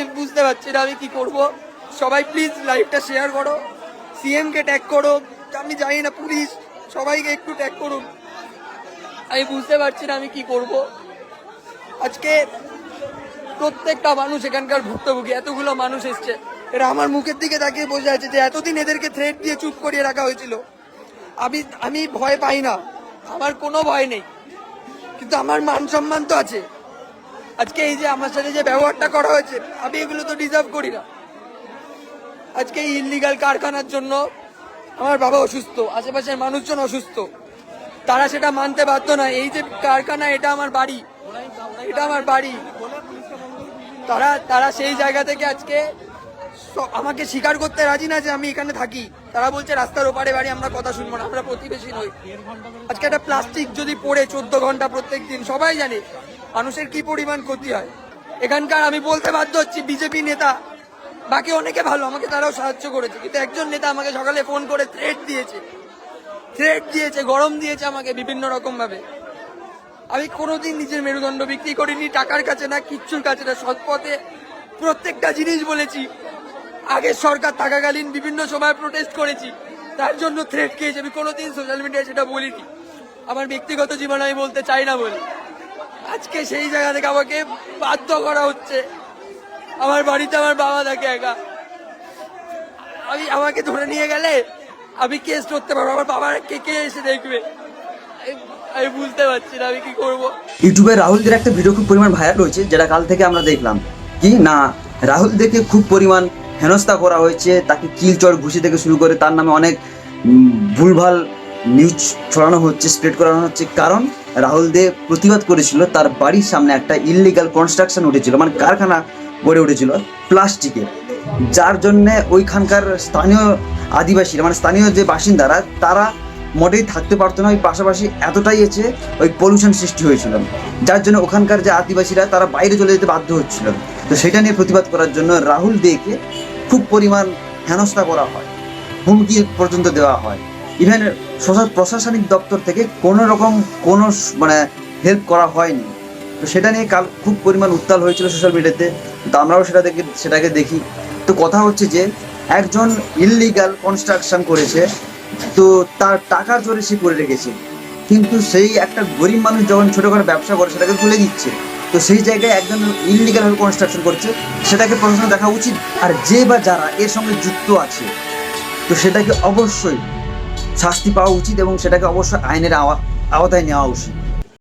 আমি বুঝতে পারছি না আমি কি করব। সবাই প্লিজ লাইভটা শেয়ার করো, সিএম কে ট্যাগ করো, আমি জানি না পুলিশ, সবাইকে একটু ট্যাগ করুন। আমি বুঝতে পারছি না আমি কি করব। আজকে প্রত্যেকটা মানুষ এখানকার ভুক্তভোগী, এতগুলো মানুষ এসছে, এরা আমার মুখের দিকে তাকিয়ে বসে আছে যে এতদিন এদেরকে থ্রেট দিয়ে চুপ করিয়ে রাখা হয়েছিল। আমি ভয় পাই না, আমার কোনো ভয় নেই, কিন্তু আমার মান সম্মান তো আছে। আজকে এই যে আমার সাথে যে ব্যবহারটা করা হয়েছে, আমি এগুলো তো ডিজার্ভ করি না। আজকে এই ইল্লিগাল কারখানার জন্য আমার বাবা অসুস্থ, আশেপাশের মানুষজন অসুস্থ, তারা সেটা মানতে বাধ্য না। এই যে কারখানা, এটা আমার বাড়ি, এটা আমার বাড়ি। তারা সেই জায়গা থেকে আজকে আমাকে স্বীকার করতে রাজি না যে আমি এখানে থাকি। তারা বলছে রাস্তার ওপারে বাড়ি, আমরা কথা শুনবো না, আমরা প্রতিবেশী নই। আজকে একটা প্লাস্টিক যদি পড়ে 14 ঘন্টা প্রত্যেক দিন, সবাই জানে মানুষের কি পরিমাণ ক্ষতি হয় এখানকার। আমি বলতে বাধ্য হচ্ছি, বিজেপি নেতা, বাকি অনেকে ভালো, আমাকে তারাও সাহায্য করেছে, কিন্তু একজন নেতা আমাকে সকালে ফোন করে থ্রেট দিয়েছে, গরম দিয়েছে আমাকে বিভিন্ন রকম ভাবে। আমি কোনোদিন নিজের মেরুদণ্ড বিক্রি করিনি, টাকার কাছে না, কিচ্ছুর কাছে না, সৎ পথে প্রত্যেকটা জিনিস বলেছি। আগের সরকার থাকাকালীন বিভিন্ন সময় প্রোটেস্ট করেছি, তার জন্য থ্রেট খেয়েছি। আমি কোনোদিন সোশ্যাল মিডিয়ায় সেটা বলিনি, আমার ব্যক্তিগত জীবনে আমি বলতে চাই না বলে। আজকে সেই জায়গা থেকে আমাকে বাধ্য করা হচ্ছে। আমার বাড়িতে আমার বাবা থাকে একা, আমাকে ধরে নিয়ে গেলে আমি কেস করতে পারবো, আমার বাবার কে এসে দেখবে। আমি বুঝতে পারছি না আমি কি করবো। ইউটিউবে রাহুলদের একটা ভিডিও খুব পরিমাণ ভাইরাল হয়েছে, যেটা কাল থেকে আমরা দেখলাম। কি না, রাহুল দেখে খুব পরিমাণ হেনস্থা করা হয়েছে, তাকে কিলচড় ঘুষি থেকে শুরু করে তার নামে অনেক ভুলভাল নিউজ ছড়ানো হচ্ছে, স্প্রেড করানো হচ্ছে। কারণ রাহুল দে প্রতিবাদ করেছিল, তার বাড়ির সামনে একটা ইললিগাল কনস্ট্রাকশন উঠেছিল, মানে কারখানা গড়ে উঠেছিল প্লাস্টিকের, যার জন্যে ওইখানকার স্থানীয় আদিবাসীরা, মানে স্থানীয় যে বাসিন্দারা, তারা মোটেই থাকতে পারতো না। ওই পাশাপাশি এতটাই এসে ওই পলিউশন সৃষ্টি হয়েছিল, যার জন্য ওখানকার যে আদিবাসীরা তারা বাইরে চলে যেতে বাধ্য হচ্ছিল। তো সেটা নিয়ে প্রতিবাদ করার জন্য রাহুল দেকে খুব পরিমাণ হেনস্থা করা হয়, হুমকি পর্যন্ত দেওয়া হয়। ইভেন প্রশাসনিক দপ্তর থেকে কোনো রকম কোনো মানে হেল্প করা হয়নি। তো সেটা নিয়ে কাল খুব পরিমাণ উত্তাল হয়েছিল সোশ্যাল মিডিয়াতে, তো আমরাও সেটাকে দেখি। তো কথা হচ্ছে যে একজন ইললিগাল কনস্ট্রাকশন করেছে, তো তার টাকার জোরে সে করে রেখেছে, কিন্তু সেই একটা গরিব মানুষ যখন ছোটোখাটো ব্যবসা করে সেটাকে তুলে দিচ্ছে। তো সেই জায়গায় একজন ইললিগালভাবে কনস্ট্রাকশন করছে, সেটাকে প্রশাসন দেখা উচিত। আর যে বা যারা এর সঙ্গে যুক্ত আছে, তো সেটাকে অবশ্যই শাস্তি পাওয়া উচিত এবং সেটাকে অবশ্যই আইনের আওতায় নেওয়া উচিত।